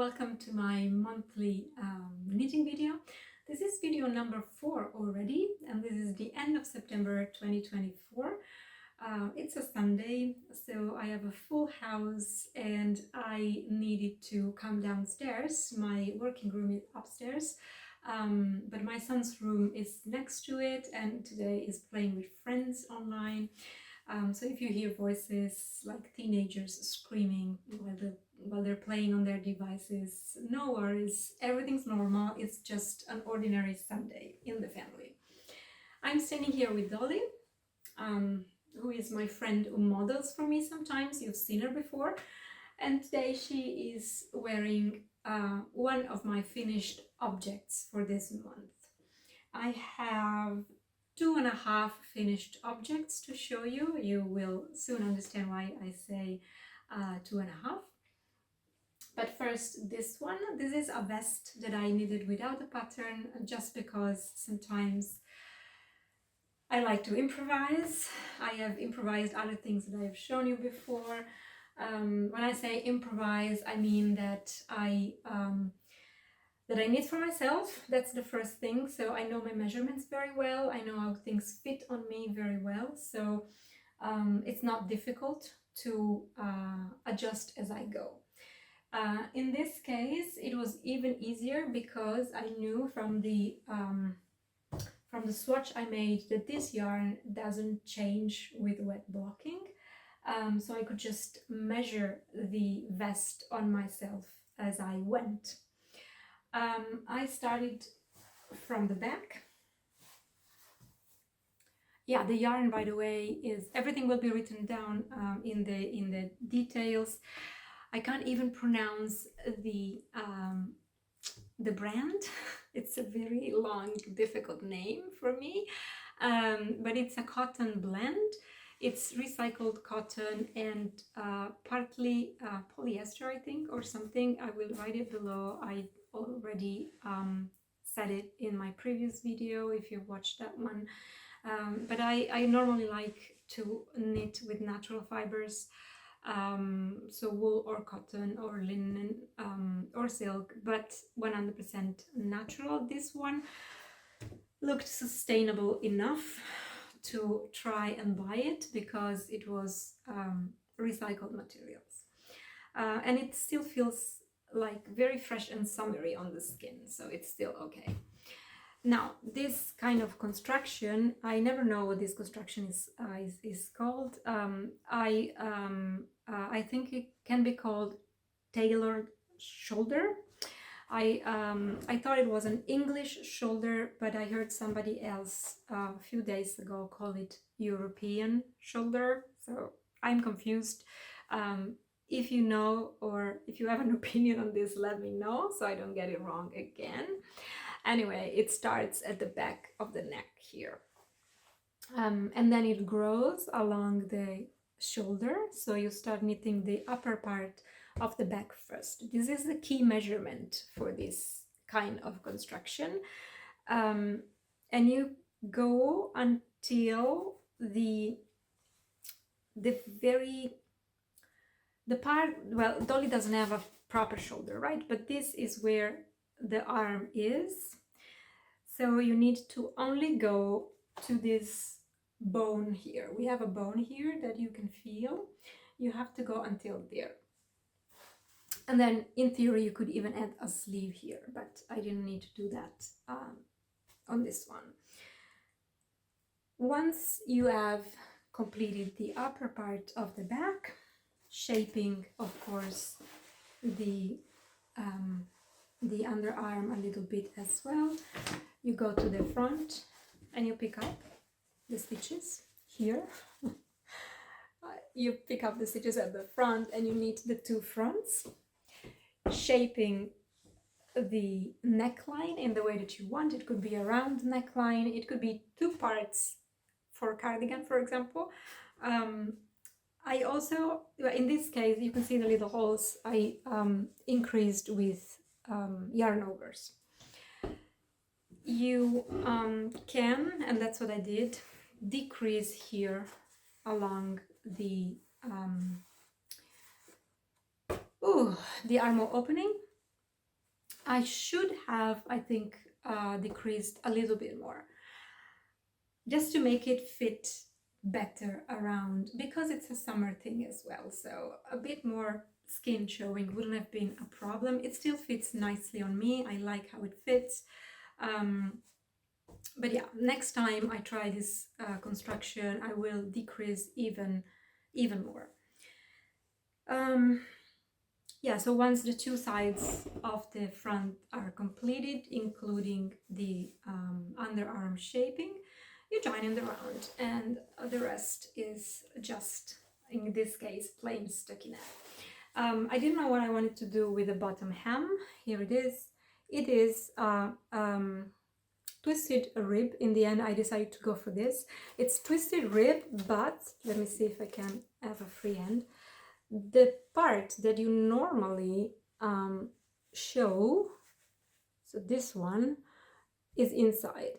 welcome to my monthly knitting video. This is video number 4 already, and this is the end of September 2024. It's a Sunday, so I have a full house and I needed to come downstairs. My working room is upstairs, but my son's room is next to it, and today is playing with friends online. So if you hear voices like teenagers screaming while they're playing on their devices, no worries, everything's normal. It's just an ordinary Sunday in the family. I'm standing here with Dolly, who is my friend who models for me sometimes. You've seen her before. And today she is wearing one of my finished objects for this month. I have 2.5 finished objects to show you. You will soon understand why I say 2.5. But first, this one. This is a vest that I knitted without a pattern, just because sometimes I like to improvise. I have improvised other things that I have shown you before. When I say improvise, I mean that I knit for myself. That's the first thing. So I know my measurements very well. I know how things fit on me very well. So it's not difficult to adjust as I go. In this case, it was even easier because I knew from the swatch I made that this yarn doesn't change with wet blocking. So I could just measure the vest on myself as I went. I started from the back. Yeah, the yarn, by the way, is everything will be written down in the details. I can't even pronounce the brand. It's a very long, difficult name for me, but it's a cotton blend. It's recycled cotton and partly polyester, I think, or something. I will write it below. I already said it in my previous video if you watched that one. But I normally like to knit with natural fibers, so wool or cotton or linen or silk, but 100% natural. This one looked sustainable enough to try and buy it because it was recycled materials, and it still feels like very fresh and summery on the skin, so it's still okay. Now, this kind of construction, I never know what this construction is called. I think it can be called tailored shoulder. I thought it was an English shoulder, but I heard somebody else a few days ago call it European shoulder, so I'm confused. If you know, or if you have an opinion on this, let me know so I don't get it wrong again. Anyway, it starts at the back of the neck here, and then it grows along the shoulder, so you start knitting the upper part of the back first. This is the key measurement for this kind of construction, and you go until the part, well, Dolly doesn't have a proper shoulder, right? But this is where the arm is. So you need to only go to this bone here. We have a bone here that you can feel. You have to go until there. And then in theory you could even add a sleeve here, but I didn't need to do that on this one. Once you have completed the upper part of the back, shaping, of course, the underarm a little bit as well, you go to the front and you pick up the stitches here. You pick up the stitches at the front and you knit the two fronts, shaping the neckline in the way that you want. It could be a round neckline, it could be 2 parts for a cardigan, for example. I also, in this case, you can see the little holes I increased with yarn overs. You can, and that's what I did, decrease here along the armhole opening I should have, I think, decreased a little bit more, just to make it fit better around, because it's a summer thing as well. So a bit more skin showing wouldn't have been a problem. It still fits nicely on me. I like how it fits. But yeah, next time I try this construction, I will decrease even more. Yeah, so once the two sides of the front are completed, including the underarm shaping, you join in the round, and the rest is just, in this case, plain stockinette. I didn't know what I wanted to do with the bottom hem. Here it is. It is twisted rib. In the end, I decided to go for this. It's twisted rib, but let me see if I can have a free hand. The part that you normally show, so this one, is inside.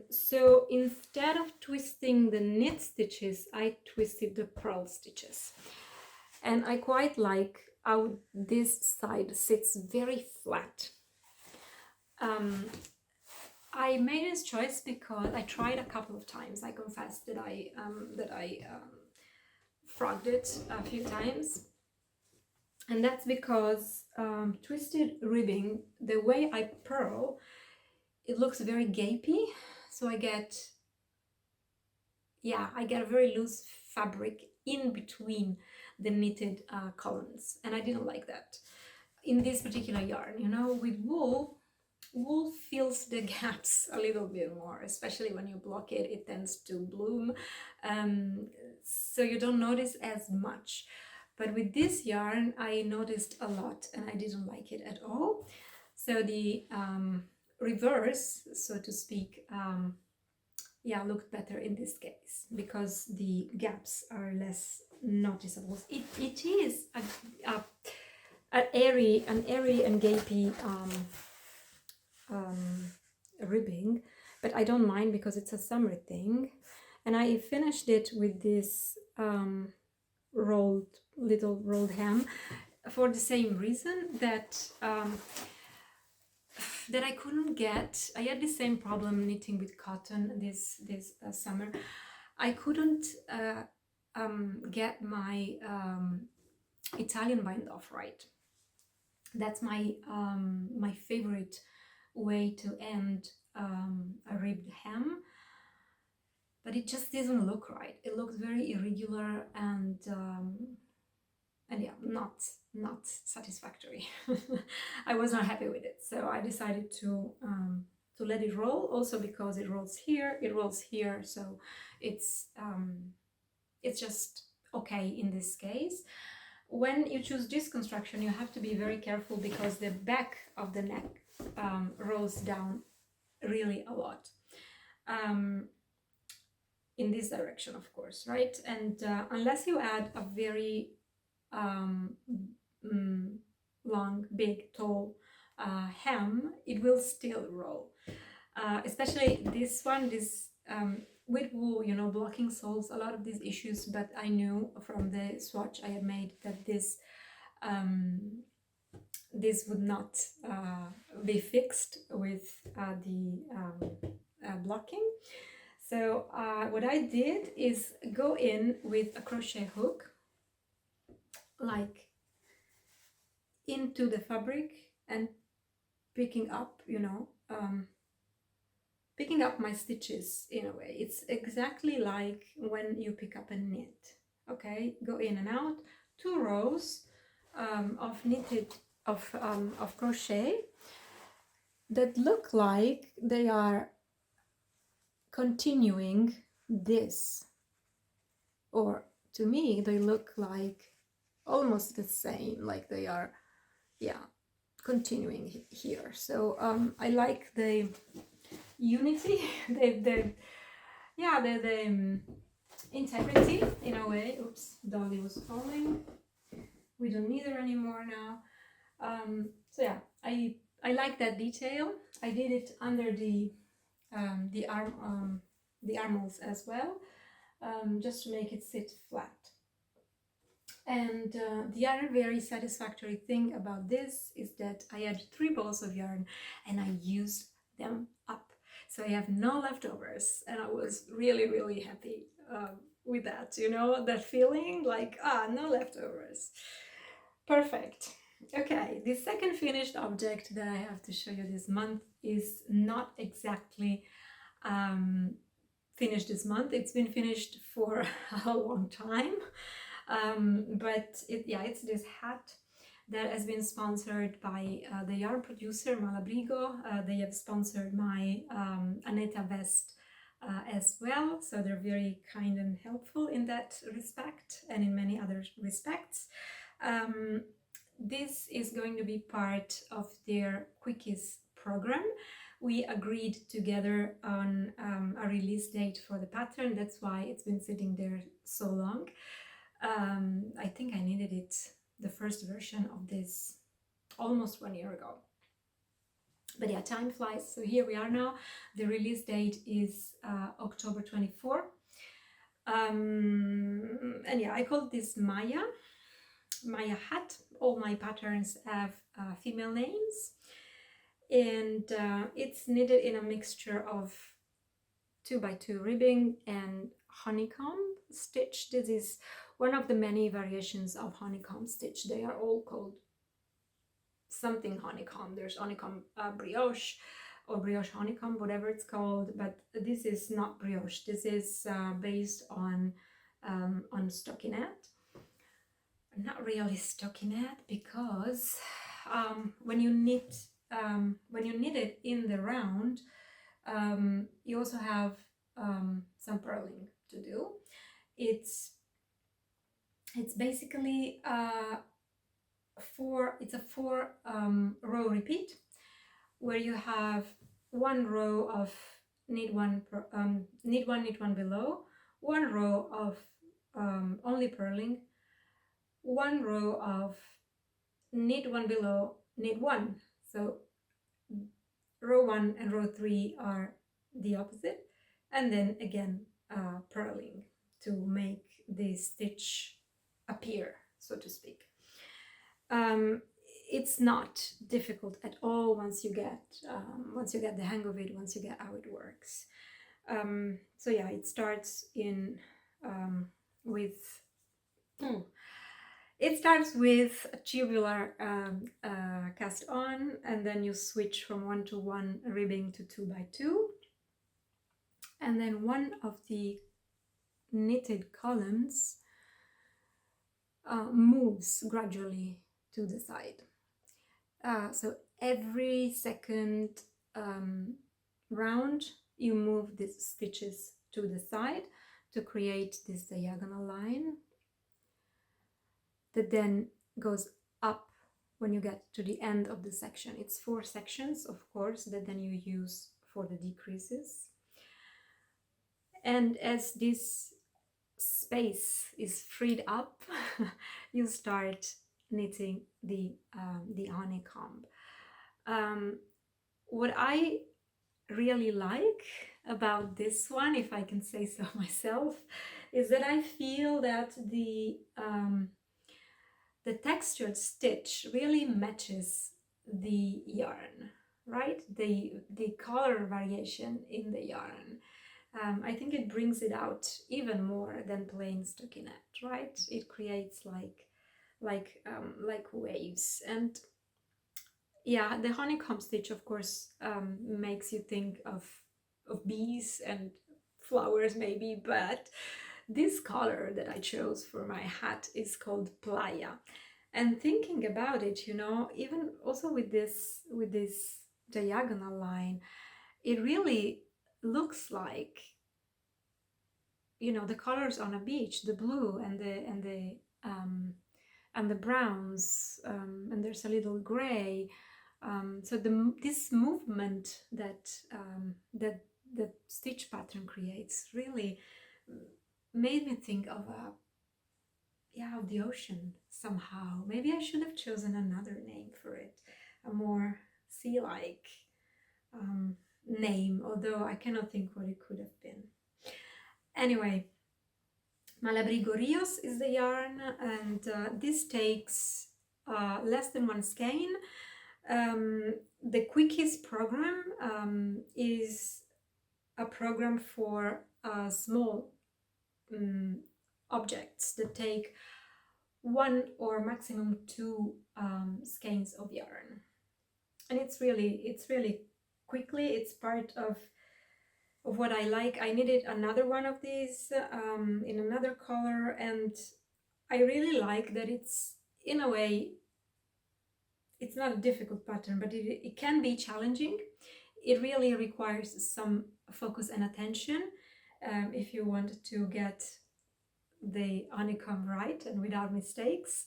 So instead of twisting the knit stitches, I twisted the purl stitches. And I quite like how this side sits very flat. I made this choice because I tried a couple of times. I confess that I frogged it a few times, and that's because twisted ribbing, the way I purl, it looks very gapey, so I get a very loose fabric in between the knitted columns, and I didn't like that in this particular yarn. You know, with wool fills the gaps a little bit more, especially when you block it. It tends to bloom, so you don't notice as much. But with this yarn, I noticed a lot, and I didn't like it at all. So the reverse, so to speak, looked better in this case, because the gaps are less noticeable. It is an airy and gapey ribbing, but I don't mind because it's a summer thing. And I finished it with this little rolled hem, for the same reason that that I couldn't get. I had the same problem knitting with cotton this summer. I couldn't get my Italian bind off right. That's my my favorite way to end a ribbed hem, but it just doesn't look right. It looks very irregular and yeah, not satisfactory. I was not happy with it, so I decided to let it roll. Also because it rolls here, so it's just okay in this case. When you choose this construction, you have to be very careful because the back of the neck rolls down really a lot. In this direction, of course, right? And unless you add a very long, big, tall hem, it will still roll. Especially this one, with wool, you know, blocking solves a lot of these issues, but I knew from the swatch I had made that this would not be fixed with the blocking. So what I did is go in with a crochet hook, like into the fabric, and picking up, you know, picking up my stitches in a way. It's exactly like when you pick up a knit. Okay, go in and out, 2 rows of knitted of crochet that look like they are continuing this, or to me they look like almost the same, like they are continuing here. So I like the unity, the integrity in a way. Oops, Dolly was falling. We don't need her anymore now. So yeah, I like that detail. I did it under the armholes as well, just to make it sit flat. And the other very satisfactory thing about this is that I had 3 balls of yarn and I used them up. So I have no leftovers, and I was really, really happy with that, you know, that feeling like, no leftovers. Perfect. Okay, the second finished object that I have to show you this month is not exactly finished this month. It's been finished for a long time. But it's this hat that has been sponsored by the yarn producer Malbrigo. They have sponsored my Aneta vest as well, so they're very kind and helpful in that respect and in many other respects. This is going to be part of their quickies program. We agreed together on a release date for the pattern. That's why it's been sitting there so long. I think I needed it, the first version of this, almost 1 year ago. But yeah, time flies. So here we are now. The release date is October 24. And yeah, I called this Maya hat. All my patterns have female names. And it's knitted in a mixture of 2x2 ribbing and honeycomb stitch. This is one of the many variations of honeycomb stitch. They are all called something honeycomb. There's honeycomb brioche or brioche honeycomb, whatever it's called, but this is not brioche. This is based on stockinette. Not really stockinette, because when you knit it in the round, you also have some purling to do. It's basically a 4 row repeat, where you have 1 row of knit one below, 1 row of only purling, 1 row of knit 1 below, knit 1. So row 1 and row 3 are the opposite, and then again purling to make the stitch appear, so to speak. It's not difficult at all once you get the hang of it, once you get how it works. So yeah, it starts with a tubular cast on, and then you switch from 1-to-1 ribbing to 2x2, and then one of the knitted columns moves gradually to the side. So every second round you move these stitches to the side to create this diagonal line that then goes up when you get to the end of the section. It's 4 sections, of course, that then you use for the decreases. And as this space is freed up, you start knitting the honeycomb. What I really like about this one, if I can say so myself, is that I feel that the textured stitch really matches the yarn, right? The color variation in the yarn. I think it brings it out even more than plain stockinette, right? It creates like waves. And yeah, the honeycomb stitch, of course, makes you think of bees and flowers maybe, but this color that I chose for my hat is called Playa. And thinking about it, you know, even also with this diagonal line, it really looks like, you know, the colors on a beach, the blue and the browns, and there's a little gray. So this movement that the stitch pattern creates really made me think of the ocean somehow. Maybe I should have chosen another name for it, a more sea-like name, although I cannot think what it could have been. Anyway, Malbrigo RIOS is the yarn, and this takes less than one skein. The quickest program is a program for small objects that take one or maximum two skeins of yarn, and it's really quickly. It's part of what I like. I needed another one of these in another color, and I really like that it's, in a way, it's not a difficult pattern, but it can be challenging. It really requires some focus and attention if you want to get the honeycomb right and without mistakes.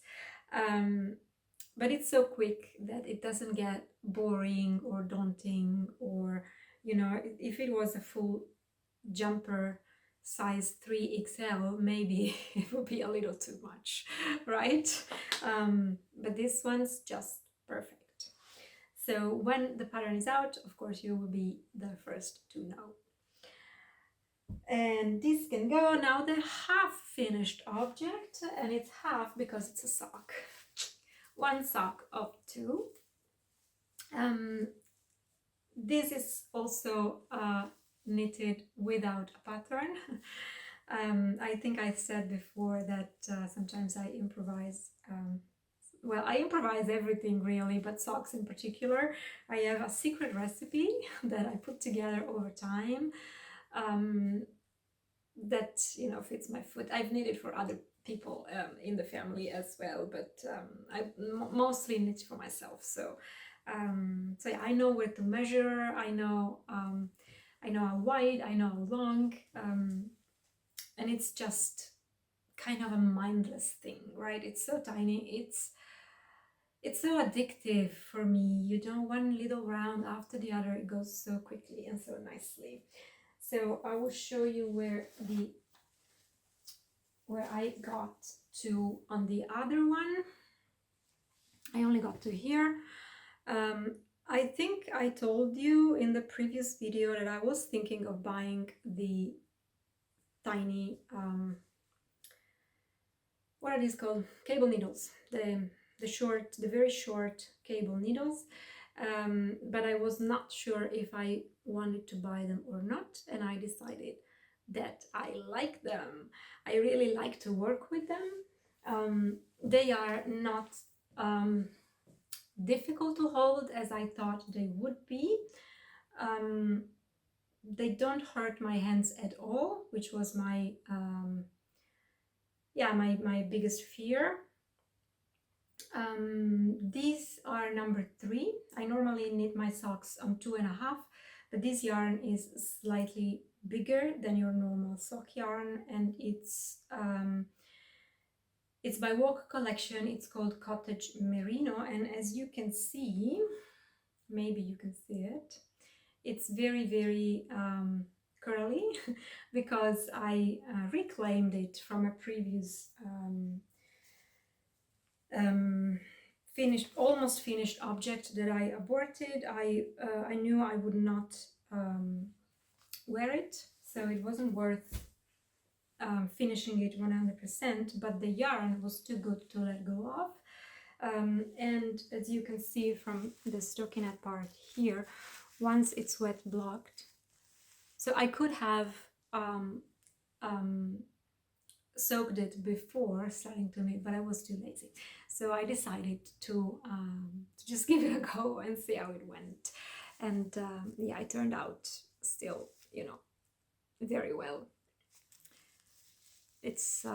But it's so quick that it doesn't get boring or daunting, or, you know, if it was a full jumper size 3XL, maybe it would be a little too much, right? But this one's just perfect. So when the pattern is out, of course, you will be the first to know. And this can go now, the half finished object, and it's half because it's a sock. One sock of two. This is also knitted without a pattern. I think I said before that sometimes I improvise. Well, I improvise everything really, but socks in particular. I have a secret recipe that I put together over time that, you know, fits my foot. I've knitted for other people in the family as well, but I mostly knit for myself. So yeah, I know where to measure. I know how wide, I know how long, and it's just kind of a mindless thing, right? It's so tiny. It's so addictive for me. You know, one little round after the other, it goes so quickly and so nicely. So I will show you where I got to on the other one. I only got to here. I think I told you in the previous video that I was thinking of buying the tiny, what are these called? Cable needles. The very short cable needles. But I was not sure if I wanted to buy them or not, and I decided that I like them. I really like to work with them. They are not difficult to hold as I thought they would be. They don't hurt my hands at all, which was my my biggest fear. These are number 3. I normally knit my socks on 2.5, but this yarn is slightly bigger than your normal sock yarn, and it's by Walk Collection. It's called Cottage Merino, and as you can see, maybe you can see it, it's very, very curly because I reclaimed it from a previous almost finished object that I aborted. I knew I would not wear it, so it wasn't worth finishing it 100%, but the yarn was too good to let go of. And as you can see from the stockinette part here, once it's wet blocked, so I could have soaked it before starting to knit, but I was too lazy, so I decided to just give it a go and see how it went. And yeah, it turned out still, you know, very well. It's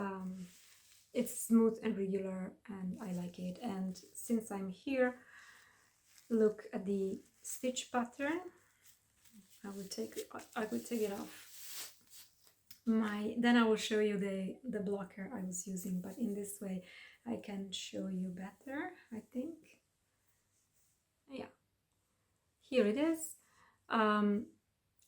smooth and regular, and I like it. And since I'm here, look at the stitch pattern. I will take it off. Then I will show you the blocker I was using, but in this way I can show you better, I think. Yeah, here it is.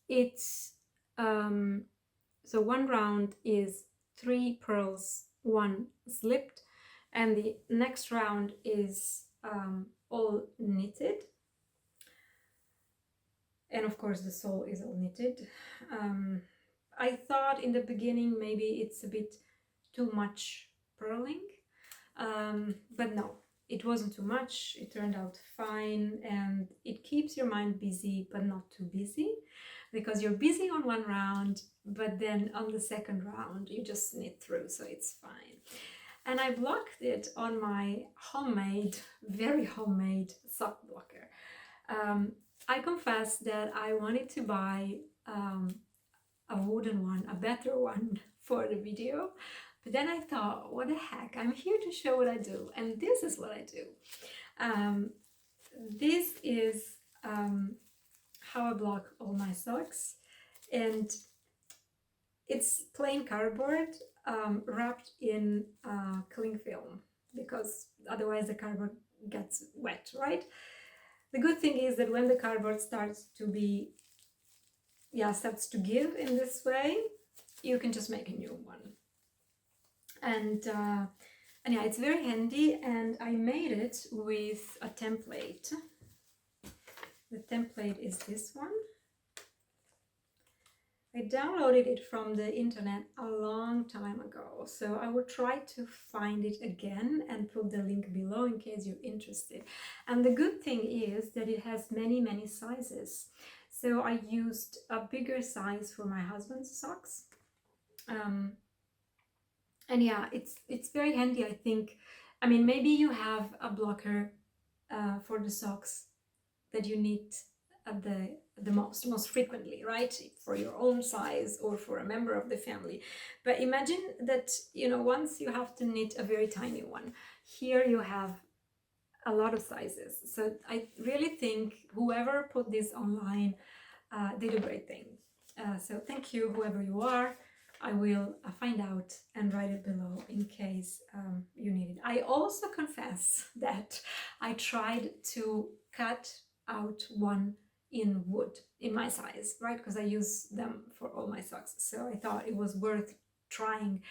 It's so one round is 3 pearls, 1 slipped, and the next round is all knitted, and of course the sole is all knitted. I thought in the beginning maybe it's a bit too much purling, but no, it wasn't too much. It turned out fine, and it keeps your mind busy but not too busy, because you're busy on one round, but then on the second round you just knit through, so it's fine. And I blocked it on my homemade, very homemade sock blocker. I confess that I wanted to buy a wooden one, a better one for the video, but then I thought, what the heck, I'm here to show what I do, and this is what I do. This is how I block all my socks, and it's plain cardboard wrapped in cling film, because otherwise the cardboard gets wet, right? The good thing is that when the cardboard starts to give in this way, you can just make a new one. And yeah, it's very handy, and I made it with a template. The template is this one. I downloaded it from the internet a long time ago, so I will try to find it again and put the link below in case you're interested. And the good thing is that it has many sizes. So I used a bigger size for my husband's socks. And yeah, it's very handy, I think. I mean, maybe you have a blocker for the socks that you knit at the most frequently, right? For your own size or for a member of the family. But imagine that, you know, once you have to knit a very tiny one, here you have a lot of sizes. So I really think whoever put this online did a great thing. So thank you, whoever you are. I will find out and write it below in case you need it. I also confess that I tried to cut out one in wood in my size, right? Because I use them for all my socks. So I thought it was worth trying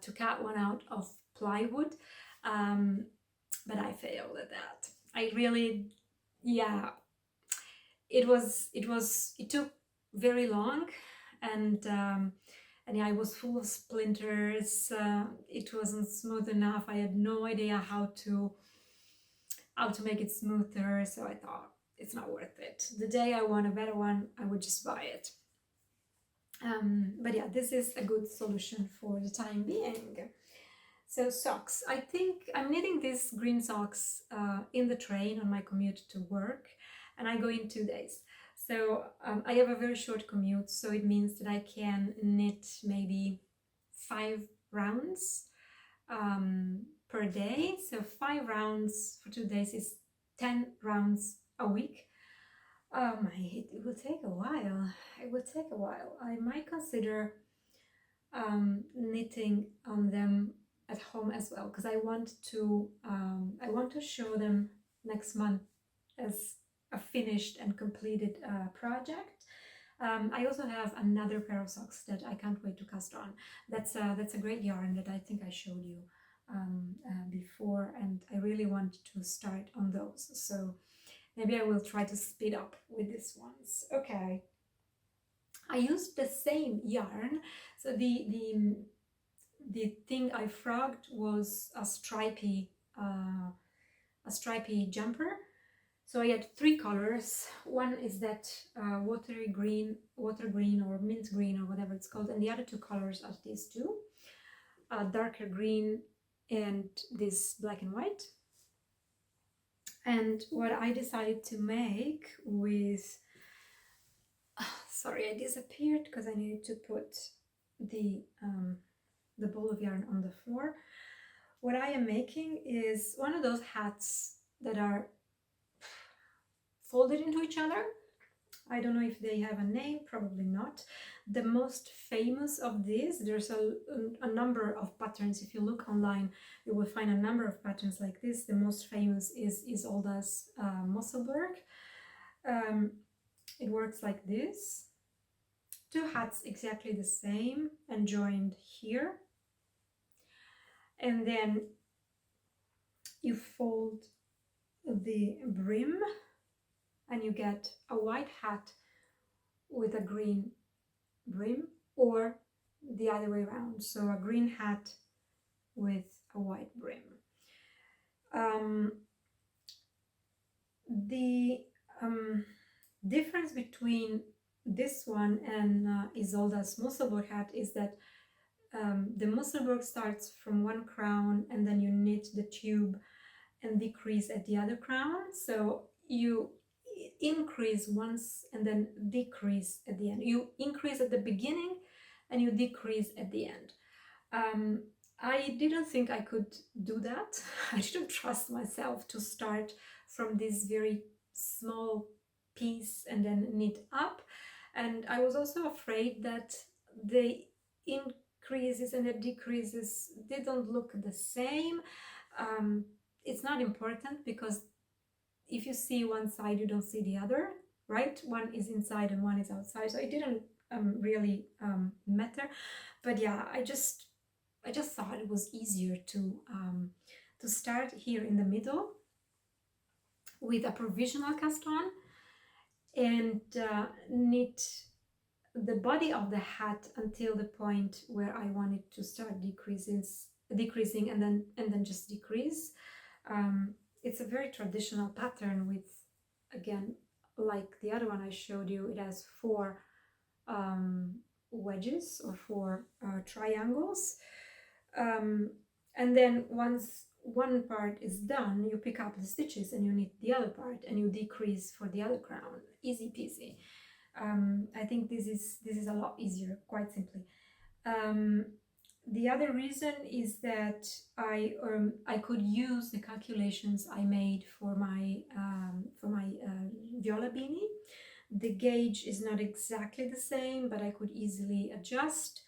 to cut one out of plywood, but I failed at that. I really, yeah, it took very long, and yeah, it was full of splinters. It wasn't smooth enough. I had no idea how to make it smoother, so I thought it's not worth it. The day I want a better one, I would just buy it. But yeah, this is a good solution for the time being. So socks. I think I'm knitting these green socks in the train on my commute to work, and I go in 2 days. So I have a very short commute, so it means that I can knit maybe 5 rounds per day. So 5 rounds for 2 days is 10 rounds a week. It will take a while. It will take a while. I might consider knitting on them at home as well, because I want to show them next month as a finished and completed project. I also have another pair of socks that I can't wait to cast on. That's a great yarn that I think I showed you before, and I really want to start on those. So maybe I will try to speed up with these ones. Okay. I used the same yarn. So the thing I frogged was a stripy jumper. So I had 3 colors. One is that water green or mint green or whatever it's called, and the other 2 colors are these 2, darker green and this black and white. And what I decided to make with, sorry, I disappeared because I needed to put the ball of yarn on the floor. What I am making is one of those hats that are folded into each other. I don't know if they have a name, probably not. The most famous of these, there's a number of patterns. If you look online, you will find a number of patterns like this. The most famous is Isolda's Mosselberg. It works like this. 2 hats exactly the same and joined here. And then you fold the brim and you get a white hat with a green brim, or the other way around. So a green hat with a white brim. The difference between this one and Isolda's Musselburgh hat is that the Musselburgh starts from one crown and then you knit the tube and decrease at the other crown. So you increase once and then decrease at the end. You increase at the beginning and you decrease at the end. I didn't think I could do that. I didn't trust myself to start from this very small piece and then knit up. And I was also afraid that the increases and the decreases didn't look the same. It's not important because if you see one side, you don't see the other, right? One is inside and one is outside. So it didn't really matter. But yeah, I just thought it was easier to start here in the middle with a provisional cast on and knit the body of the hat until the point where I wanted to start decreasing and then just decrease. It's a very traditional pattern with, again, like the other one I showed you, it has 4 wedges or 4 triangles. And then once one part is done, you pick up the stitches and you knit the other part and you decrease for the other crown. Easy peasy. I think this is a lot easier, quite simply. The other reason is that I could use the calculations I made for my viola beanie. The gauge is not exactly the same, but I could easily adjust.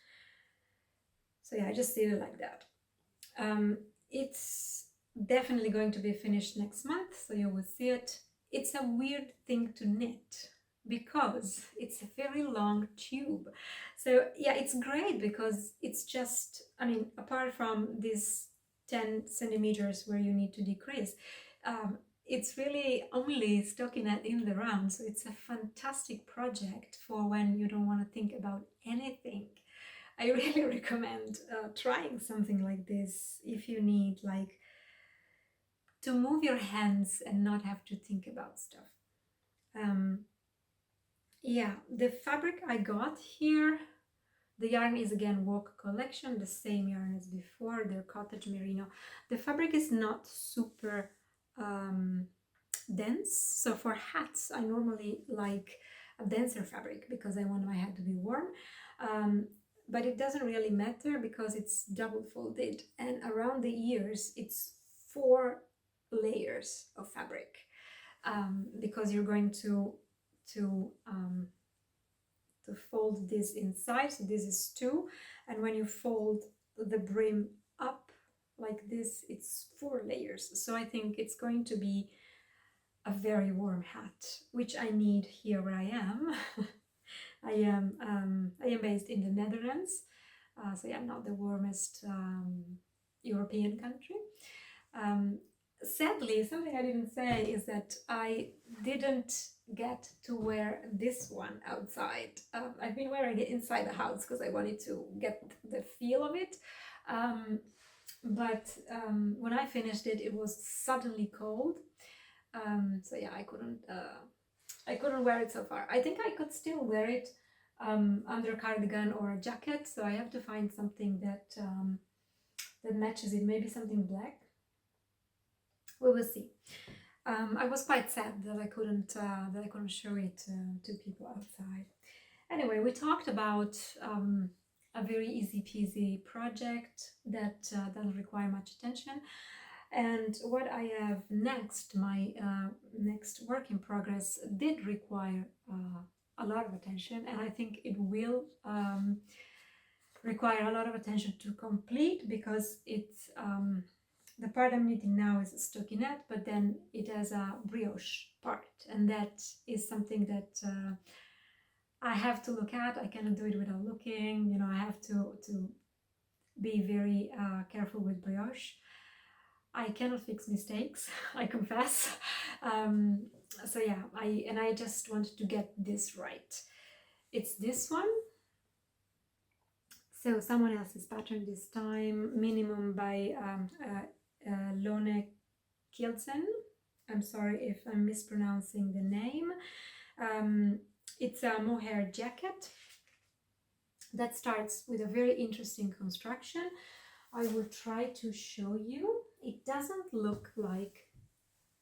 So yeah, I just did it like that. It's definitely going to be finished next month, so you will see it. It's a weird thing to knit because it's a very long tube. So yeah, it's great because it's just, I mean, apart from these 10 centimeters where you need to decrease, it's really only stockinette in the round. So it's a fantastic project for when you don't want to think about anything. I really recommend trying something like this if you need like to move your hands and not have to think about stuff. Yeah, the fabric I got here, the yarn is again Walk Collection, the same yarn as before, their Cottage Merino. The fabric is not super dense, so for hats I normally like a denser fabric because I want my hat to be warm. But it doesn't really matter because it's double folded and around the ears it's 4 layers of fabric because you're going to fold this inside, so this is 2, and when you fold the brim up like this it's 4 layers. So I think it's going to be a very warm hat, which I need here where I am. I am based in the Netherlands, so yeah, not the warmest European country. Sadly, something I didn't say is that I didn't get to wear this one outside. I've been wearing it inside the house because I wanted to get the feel of it. But when I finished it, it was suddenly cold. So yeah, I couldn't wear it so far. I think I could still wear it under a cardigan or a jacket. So I have to find something that that matches it. Maybe something black. We will see. I was quite sad that I couldn't show it to people outside. Anyway, we talked about a very easy peasy project that doesn't require much attention. And what I have next, my next work in progress, did require a lot of attention, and I think it will require a lot of attention to complete because it's the part I'm knitting now is a stockinette, but then it has a brioche part, and that is something that I have to look at. I cannot do it without looking. You know, I have to be very careful with brioche. I cannot fix mistakes, I confess. So yeah, I just wanted to get this right. It's this one. So someone else's pattern this time, Minimum by Lone Kjeldsen. I'm sorry if I'm mispronouncing the name. It's a mohair jacket that starts with a very interesting construction. I will try to show you. It doesn't look like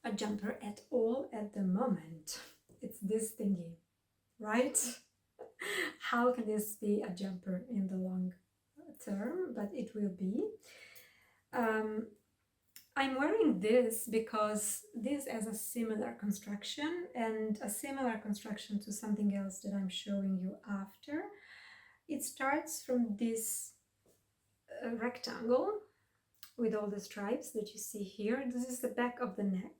a jumper at all at the moment. It's this thingy, right? How can this be a jumper in the long term? But it will be. I'm wearing this because this has a similar construction and a similar construction to something else that I'm showing you after. It starts from this rectangle with all the stripes that you see here. This is the back of the neck.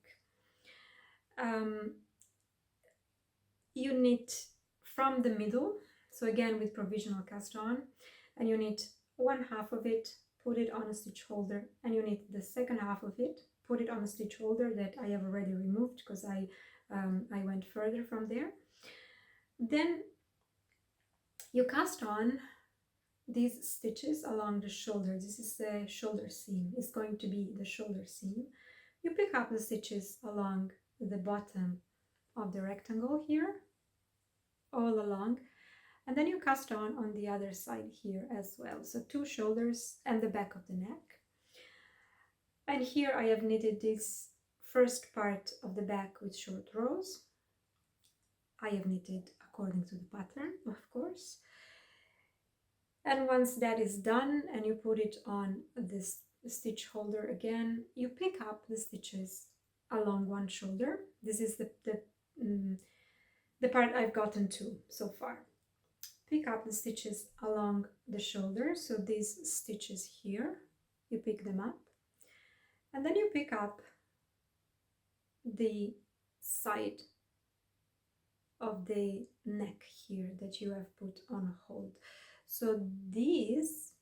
You knit from the middle, so again with provisional cast on, and you knit one half of it, put it on a stitch holder, and you knit the second half of it, put it on a stitch holder that I have already removed because I went further from there. Then you cast on these stitches along the shoulder. This is the shoulder seam. It's going to be the shoulder seam. You pick up the stitches along the bottom of the rectangle here, all along, and then you cast on the other side here as well. So 2 shoulders and the back of the neck. And here I have knitted this first part of the back with short rows. I have knitted according to the pattern, of course. And once that is done and you put it on this stitch holder again, you pick up the stitches along one shoulder. This is the part I've gotten to so far. Pick up the stitches along the shoulder, so these stitches here, you pick them up, and then you pick up the side of the neck here that you have put on hold. So these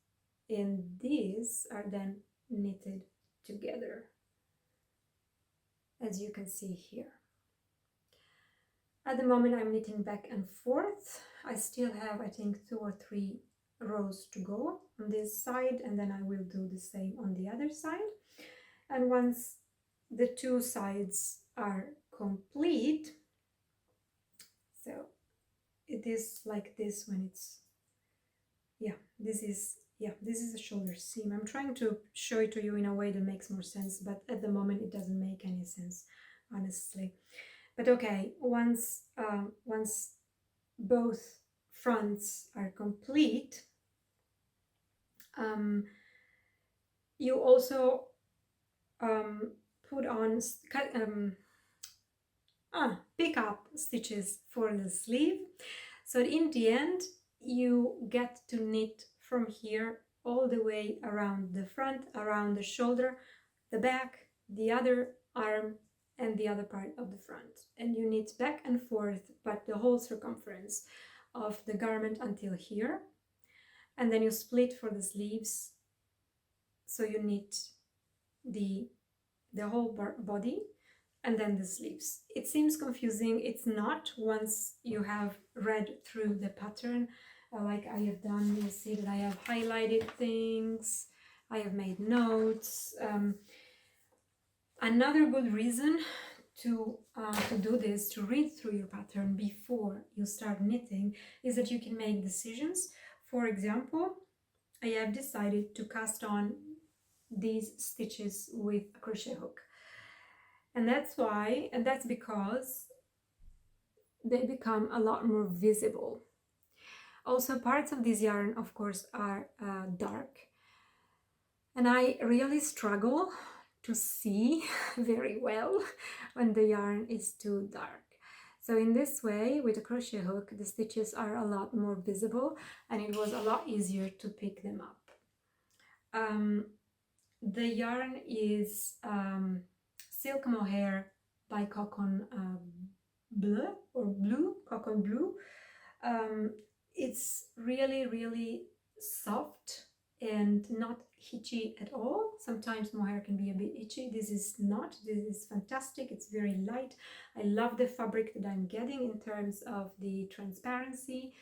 and these are then knitted together, as you can see here. At the moment I'm knitting back and forth. I still have, I think, 2 or 3 rows to go on this side, and then I will do the same on the other side. And once the 2 sides are complete, so it is like this when it's, this is a shoulder seam. I'm trying to show it to you in a way that makes more sense, but at the moment it doesn't make any sense, honestly. But okay, once both fronts are complete, you also put on pick up stitches for the sleeve. So in the end you get to knit from here all the way around the front, around the shoulder, the back, the other arm, and the other part of the front, and you knit back and forth, but the whole circumference of the garment until here, and then you split for the sleeves, so you knit the whole body and then the sleeves. It seems confusing. It's not once you have read through the pattern like I have done. You see that I have highlighted things, I have made notes. Another good reason to do this, to read through your pattern before you start knitting, is that you can make decisions. For example, I have decided to cast on these stitches with a crochet hook, and that's because they become a lot more visible. Also, parts of this yarn, of course, are dark, and I really struggle to see very well when the yarn is too dark. So in this way, with a crochet hook, the stitches are a lot more visible and it was a lot easier to pick them up. The yarn is Silk Mohair by Kokon Bleu or Blue, Kokon Bleu. It's really, really soft and not itchy at all. Sometimes mohair can be a bit itchy. This is not. This is fantastic. It's very light. I love the fabric that I'm getting in terms of the transparency.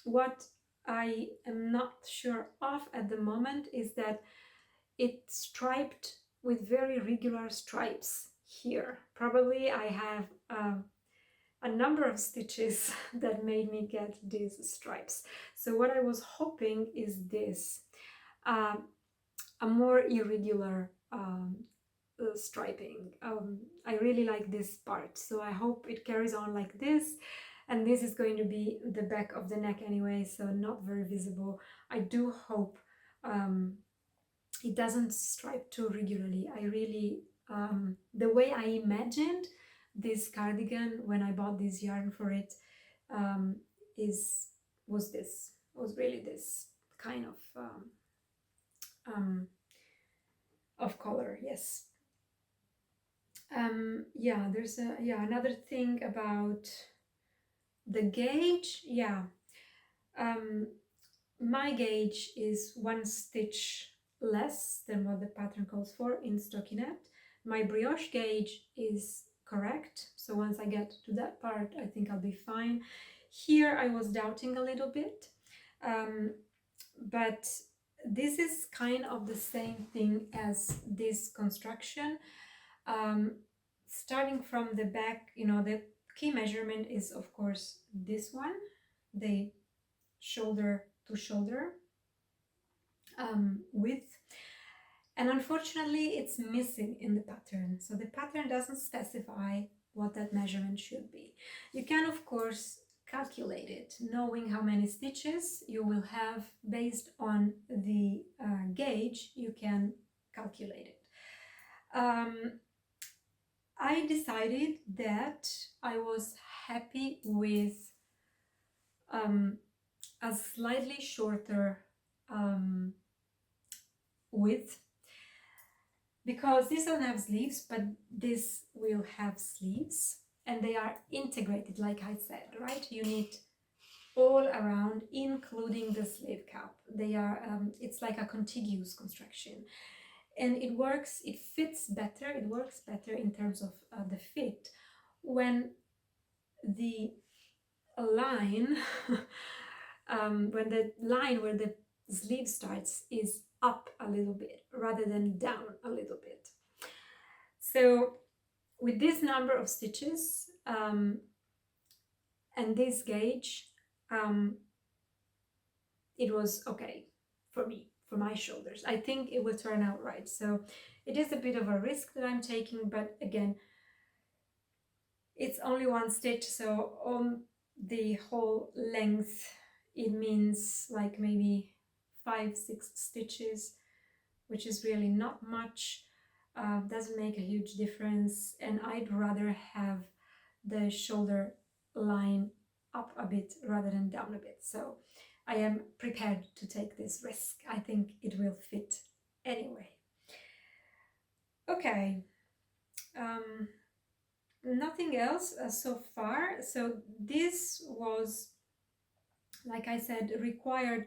What I am not sure of at the moment is that it's striped with very regular stripes here. Probably I have a number of stitches that made me get these stripes. So what I was hoping is this, a more irregular striping. I really like this part, so I hope it carries on like this. And this is going to be the back of the neck anyway, so not very visible. I do hope it doesn't stripe too regularly. I really, the way I imagined this cardigan when I bought this yarn for it was really this kind of color. Yes. Yeah, there's another thing about the gauge. Yeah, my gauge is 1 stitch less than what the pattern calls for in stockinette. My brioche gauge is correct, so once I get to that part I think I'll be fine. Here I was doubting a little bit, but this is kind of the same thing as this construction. Starting from the back, you know, the key measurement is of course this one, the shoulder to shoulder width, and unfortunately it's missing in the pattern, so the pattern doesn't specify what that measurement should be. You can of course calculate it, knowing how many stitches you will have based on the gauge. You can calculate it. I decided that I was happy with a slightly shorter width, because this doesn't have sleeves, but this will have sleeves, and they are integrated, like I said, right? You need all around, including the sleeve cap. They are, it's like a contiguous construction, and it works, it fits better, it works better in terms of the fit when the line, when the line where the sleeve starts is up a little bit rather than down a little bit. So with this number of stitches and this gauge, it was okay for me, for my shoulders. I think it will turn out right. So it is a bit of a risk that I'm taking, but again, it's only 1 stitch, so on the whole length it means like maybe 5-6 stitches, which is really not much. Doesn't make a huge difference, and I'd rather have the shoulder line up a bit rather than down a bit, so I am prepared to take this risk. I think it will fit anyway. Okay, nothing else so far. So this was, like I said, required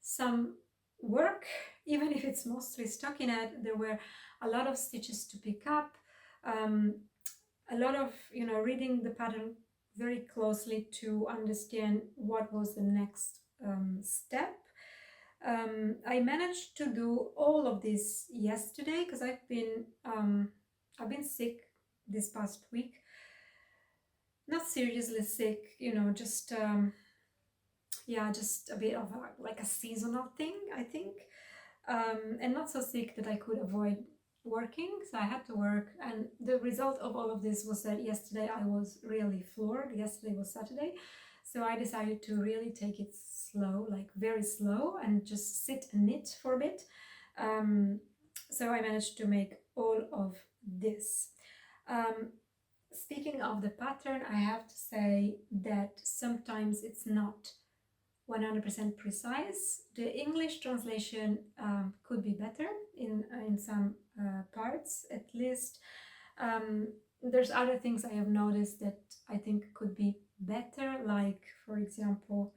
some work, even if it's mostly stockinette. There were a lot of stitches to pick up, a lot of, you know, reading the pattern very closely to understand what was the next step. I managed to do all of this yesterday because I've been sick this past week. Not seriously sick, you know, just yeah, just a bit of like a seasonal thing, I think, and not so sick that I could avoid working, so I had to work. And the result of all of this was that yesterday I was really floored. Yesterday was Saturday, so I decided to really take it slow, like very slow, and just sit and knit for a bit. So I managed to make all of this. Speaking of the pattern, I have to say that sometimes it's not 100% precise. The English translation could be better in some parts, at least. There's other things I have noticed that I think could be better, like, for example,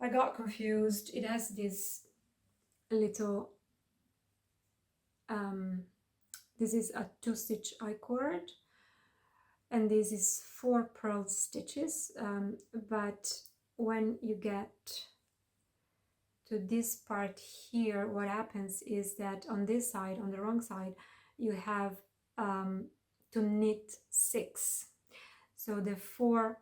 I got confused. It has this little, this is a 2-stitch I-cord, and this is 4 purl stitches, but when you get to this part here, what happens is that on this side, on the wrong side, you have to knit 6. So the 4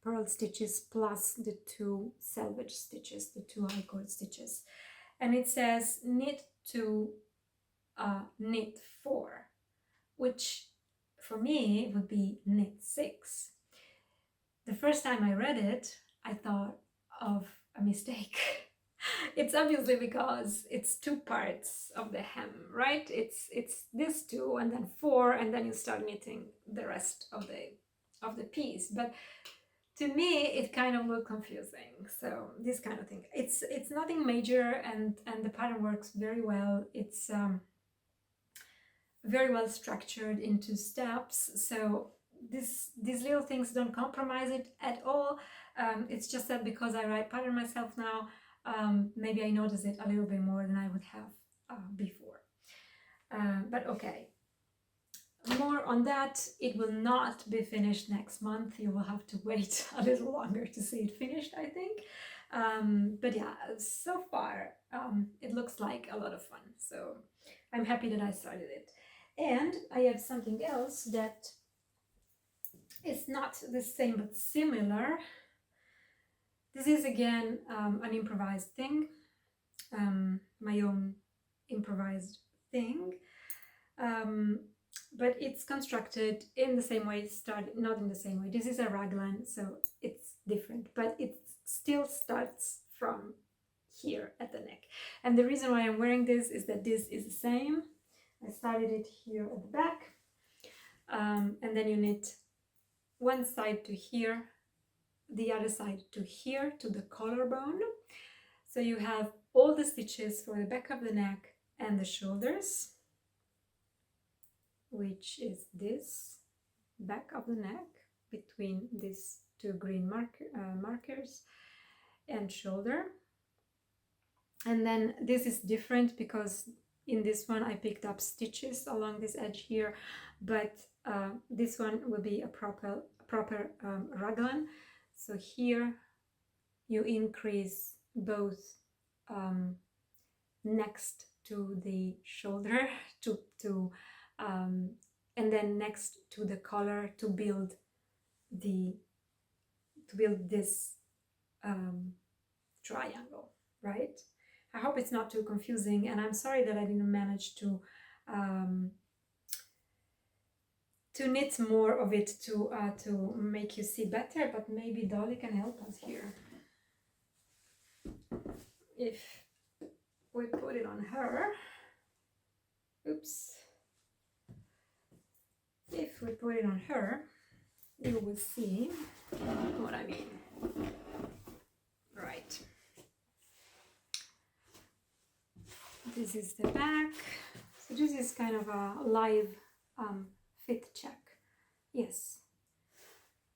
purl stitches plus the 2 selvage stitches, the 2 high cord stitches. And it says knit 2, knit 4, which for me would be knit 6. The first time I read it, I thought of a mistake. It's obviously because it's 2 parts of the hem, right? It's this 2 and then 4, and then you start knitting the rest of the piece. But to me, it kind of looked confusing. So this kind of thing. It's nothing major, and the pattern works very well. It's very well structured into steps. So these little things don't compromise it at all. It's just that because I write pattern myself now, maybe I notice it a little bit more than I would have before. But okay, more on that. It will not be finished next month. You will have to wait a little longer to see it finished, I think. But yeah, so far it looks like a lot of fun. So I'm happy that I started it. And I have something else that is not the same but similar. This is again an improvised thing, my own improvised thing, but it's constructed in the same way, not in the same way. This is a raglan, so it's different, but it still starts from here at the neck. And the reason why I'm wearing this is that this is the same. I started it here at the back, and then you knit one side to here, the other side to here, to the collarbone. So you have all the stitches for the back of the neck and the shoulders, which is this back of the neck between these 2 green markers and shoulder. And then this is different because in this one I picked up stitches along this edge here, but this one will be a proper raglan. So here you increase both next to the shoulder and then next to the collar to build this triangle, right? I hope it's not too confusing, and I'm sorry that I didn't manage to knit more of it to make you see better, but maybe Dolly can help us here. If we put it on her, oops, if we put it on her, you will see what I mean. Right. This is the back. So this is kind of a live fit check. Yes,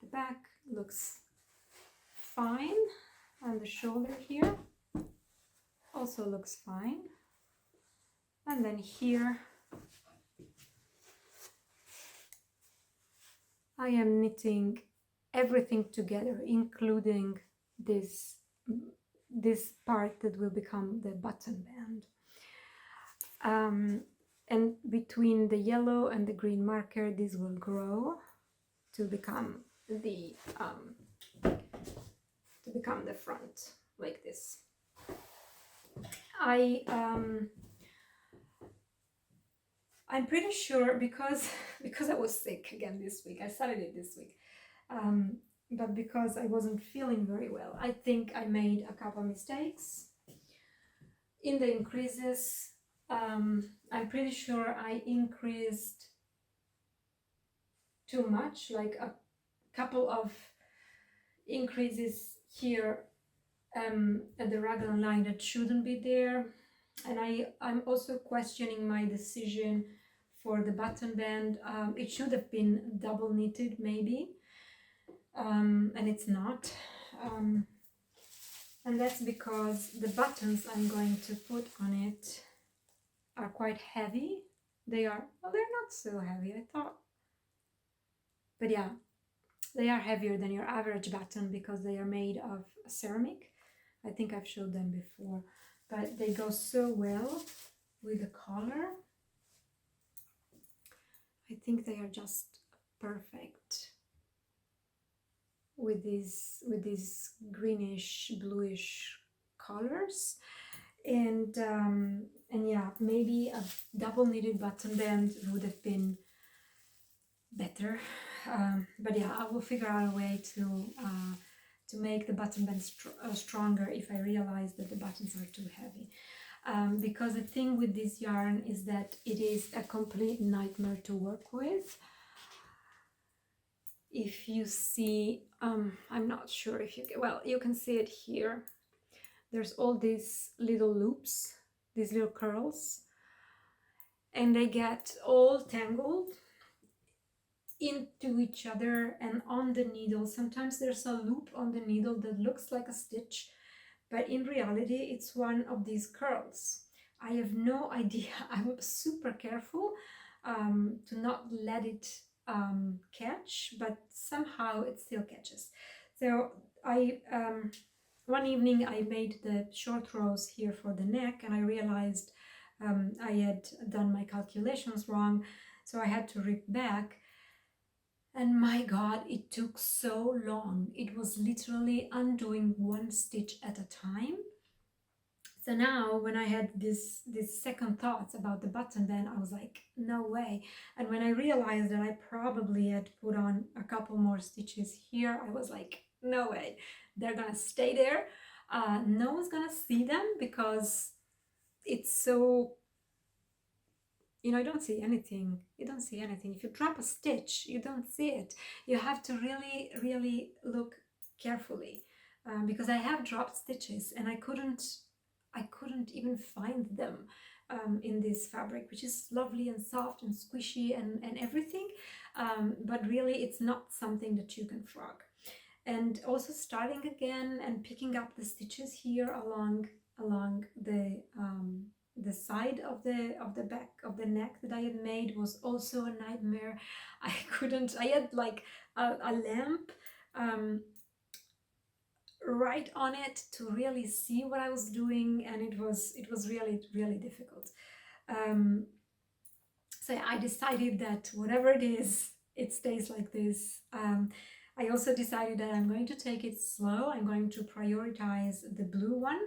the back looks fine, and the shoulder here also looks fine. And then here I am knitting everything together, including this part that will become the button band. And between the yellow and the green marker, this will grow to become the front, like this. I'm pretty sure, because I was sick again this week. I started it this week, but because I wasn't feeling very well, I think I made a couple mistakes in the increases. I'm pretty sure I increased too much, like a couple of increases here at the raglan line that shouldn't be there. And I'm also questioning my decision for the button band. It should have been double knitted maybe, and it's not. And that's because the buttons I'm going to put on it are quite heavy. They are, well, they're not so heavy, I thought. But yeah, They are heavier than your average button because they are made of ceramic. I think I've showed them before, but they go so well with the collar. I think they are just perfect with these greenish bluish colors. And yeah, maybe a double knitted button band would have been better, but yeah, I will figure out a way to make the button band stronger if I realize that the buttons are too heavy. Because the thing with this yarn is that it is a complete nightmare to work with. If you see, I'm not sure if you can, well, you can see it here. There's all these little loops, these little curls, and they get all tangled into each other and on the needle. Sometimes there's a loop on the needle that looks like a stitch, but in reality it's one of these curls. I have no idea. I'm super careful to not let it catch, but somehow it still catches. So one evening I made the short rows here for the neck, and I realized I had done my calculations wrong, so I had to rip back. And my God, it took so long. It was literally undoing one stitch at a time. So now when I had this second thoughts about the button band, I was like, no way. And when I realized that I probably had put on a couple more stitches here, I was like, no way. They're gonna stay there. No one's gonna see them because it's so, you know, you don't see anything. You don't see anything. If you drop a stitch, you don't see it. You have to really, really look carefully because I have dropped stitches and I couldn't even find them in this fabric, which is lovely and soft and squishy and everything. But really, it's not something that you can frog. And also starting again and picking up the stitches here along the side of the back of the neck that I had made was also a nightmare. I had like a lamp right on it to really see what I was doing, and it was really difficult. So yeah, I decided that whatever it is, it stays like this. I also decided that I'm going to take it slow. I'm going to prioritize the blue one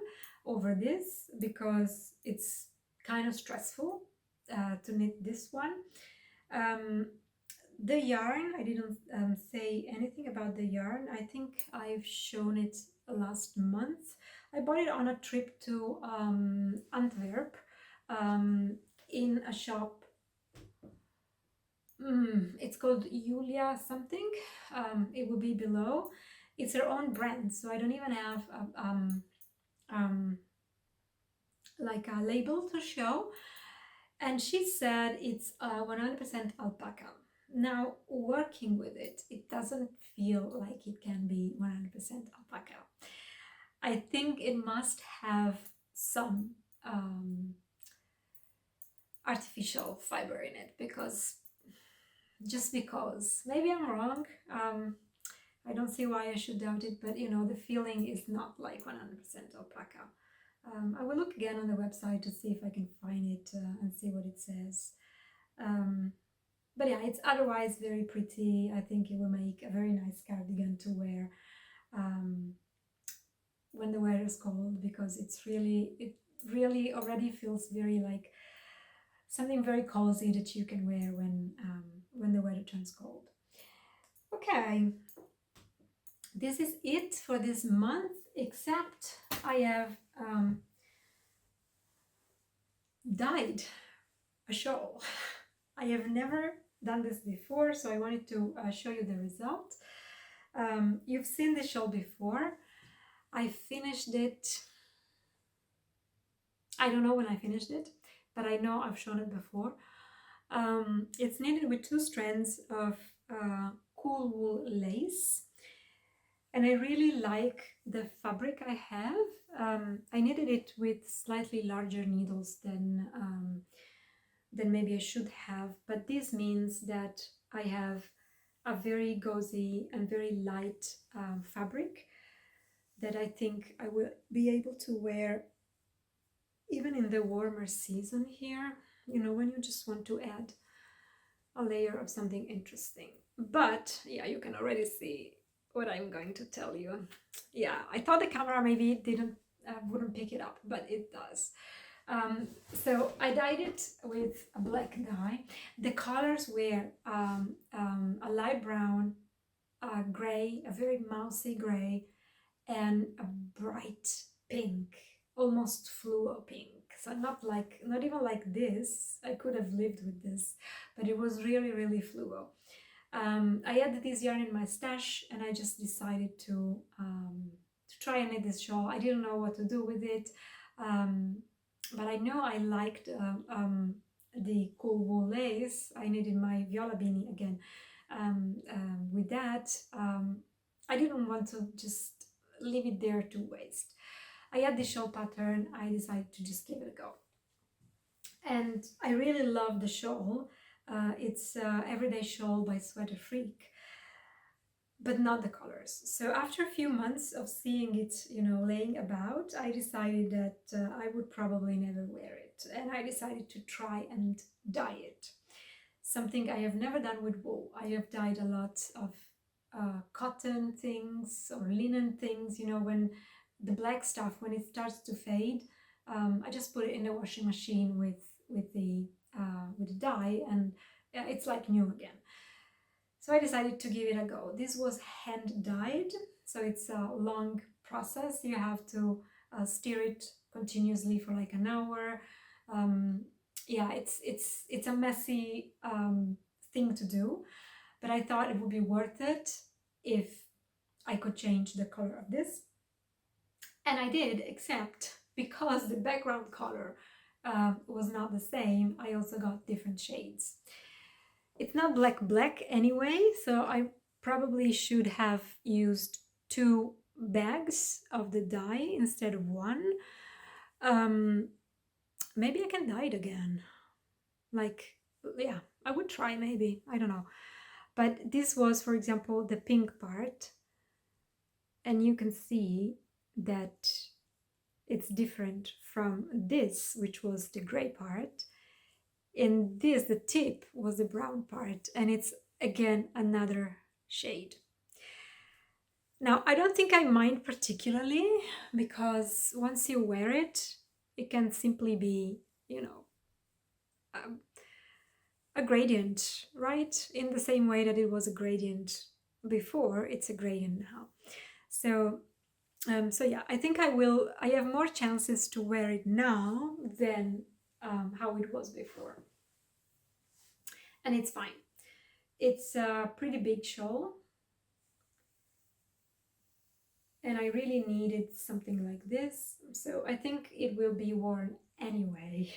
over this because it's kind of stressful to knit this one. The yarn, I didn't say anything about the yarn. I think I've shown it last month. I bought it on a trip to Antwerp in a shop. It's called Julija something. It will be below. It's her own brand, so I don't even have like a label to show. And she said it's 100% alpaca. Now, working with it, it doesn't feel like it can be 100% alpaca. I think it must have some artificial fiber in it because maybe I'm wrong. I don't see why I should doubt it, but you know, the feeling is not like 100% alpaca. I will look again on the website to see if I can find it and see what it says. But yeah, it's otherwise very pretty. I think it will make a very nice cardigan to wear when the weather is cold, because it really already feels very like something very cozy that you can wear when the weather turns cold. Okay, this is it for this month, except I have dyed a shawl. I have never done this before, so I wanted to show you the result. You've seen the shawl before. I finished it, I don't know when I finished it, but I know I've shown it before. It's knitted with 2 strands of cool wool lace, and I really like the fabric I have. I knitted it with slightly larger needles than maybe I should have, but this means that I have a very gauzy and very light fabric that I think I will be able to wear even in the warmer season here, you know, when you just want to add a layer of something interesting. But yeah, you can already see what I'm going to tell you. Yeah, I thought the camera maybe wouldn't pick it up, but it does. So I dyed it with a black dye. The colors were a light brown, gray, a very mousy gray, and a bright pink, almost fluo pink. So not even like this. I could have lived with this, but it was really, really fluo. I had this yarn in my stash, and I just decided to try and knit this shawl. I didn't know what to do with it, but I know I liked the cool wool lace. I knitted my viola beanie again with that. I didn't want to just leave it there to waste. I had the shawl pattern. I decided to just give it a go, and I really love the shawl. It's Everyday Shawl by Sweaterfreak, but not the colors. So after a few months of seeing it, you know, laying about, I decided that I would probably never wear it, and I decided to try and dye it. Something I have never done with wool. I have dyed a lot of cotton things or linen things, you know, when the black stuff, when it starts to fade, I just put it in the washing machine with the dye, and it's like new again. So I decided to give it a go. This was hand dyed, so it's a long process. You have to stir it continuously for like an hour. Yeah, it's a messy thing to do, but I thought it would be worth it if I could change the color of this. And I did, except because the background color was not the same, I also got different shades. It's not black anyway, so I probably should have used 2 bags of the dye instead of 1. Maybe I can dye it again. Like, yeah, I would try maybe, I don't know. But this was, for example, the pink part, and you can see that it's different from this, which was the gray part. In this, the tip was the brown part, and it's again another shade. Now, I don't think I mind particularly, because once you wear it, it can simply be, you know, a gradient, right? In the same way that it was a gradient before, it's a gradient now. So yeah, I think I have more chances to wear it now than how it was before. And it's fine. It's a pretty big shawl, and I really needed something like this, so I think it will be worn anyway.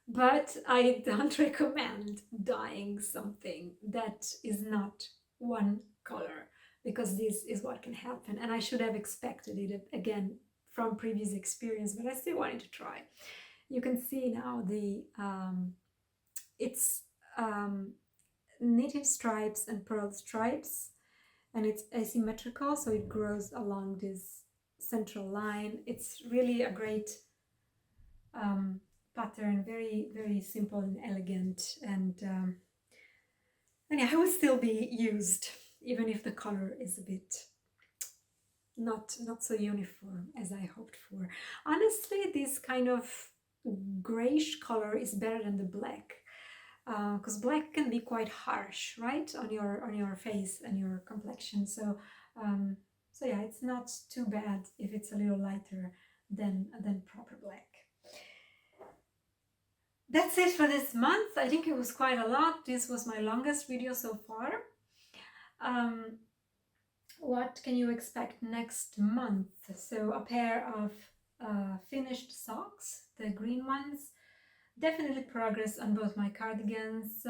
But I don't recommend dyeing something that is not one color, because this is what can happen, and I should have expected it again from previous experience, but I still wanted to try. You can see now it's knitted stripes and pearl stripes, and it's asymmetrical, so it grows along this central line. It's really a great pattern, very, very simple and elegant, and yeah, it will still be used even if the color is a bit not so uniform as I hoped for. Honestly, this kind of grayish color is better than the black, because black can be quite harsh, right, on your face and your complexion. So yeah, it's not too bad if it's a little lighter than proper black. That's it for this month. I think it was quite a lot. This was my longest video so far. What can you expect next month? So a pair of finished socks, the green ones. Definitely progress on both my cardigans.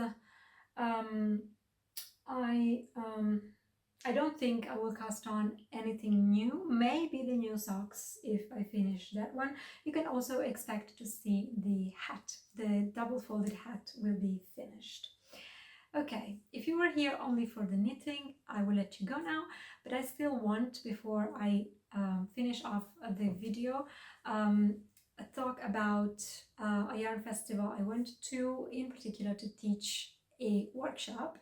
I don't think I will cast on anything new. Maybe the new socks if I finish that one. You can also expect to see the hat. The double folded hat will be finished. Okay, if you were here only for the knitting, I will let you go now, but I still want, before I finish off the video, talk about a yarn festival I went to, in particular to teach a workshop.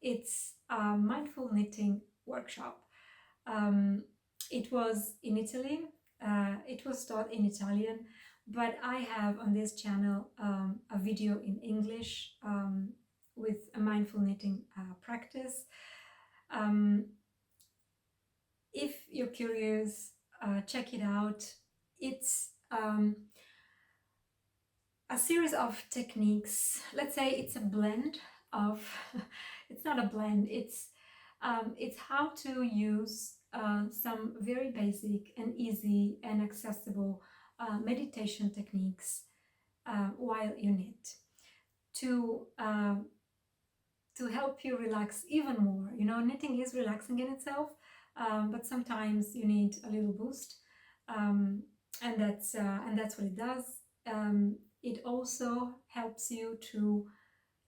It's a mindful knitting workshop. It was in Italy, it was taught in Italian, but I have on this channel a video in English with a mindful knitting practice. If you're curious, check it out. It's a series of techniques. Let's say it's a blend of, it's not a blend, it's how to use some very basic and easy and accessible meditation techniques while you knit to help you relax even more. You know, knitting is relaxing in itself, but sometimes you need a little boost, and that's what it does. It also helps you to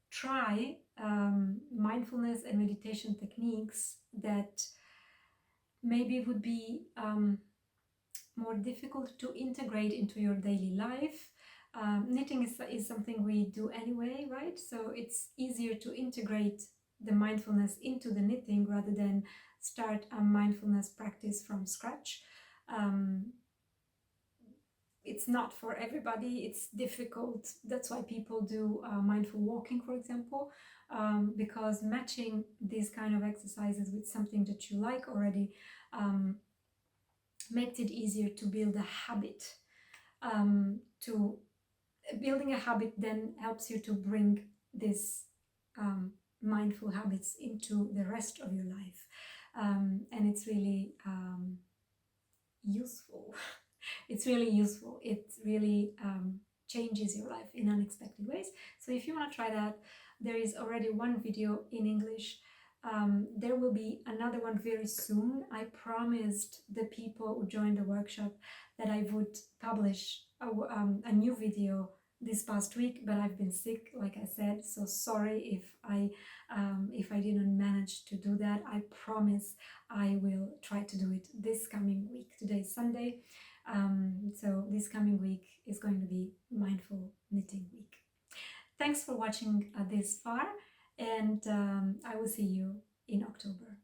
try mindfulness and meditation techniques that maybe would be more difficult to integrate into your daily life. Knitting is something we do anyway, right? So it's easier to integrate the mindfulness into the knitting rather than start a mindfulness practice from scratch. It's not for everybody, it's difficult. That's why people do mindful walking, for example, because matching these kind of exercises with something that you like already makes it easier to build a habit. Building a habit then helps you to bring this mindful habits into the rest of your life, and it's really useful. It's really useful. It really changes your life in unexpected ways. So if you want to try that, there is already one video in English. There will be another one very soon. I promised the people who joined the workshop that I would publish a new video this past week, but I've been sick, like I said, so sorry if I didn't manage to do that. I promise I will try to do it this coming week. Today is Sunday, so this coming week is going to be Mindful Knitting Week. Thanks for watching this far, and I will see you in October.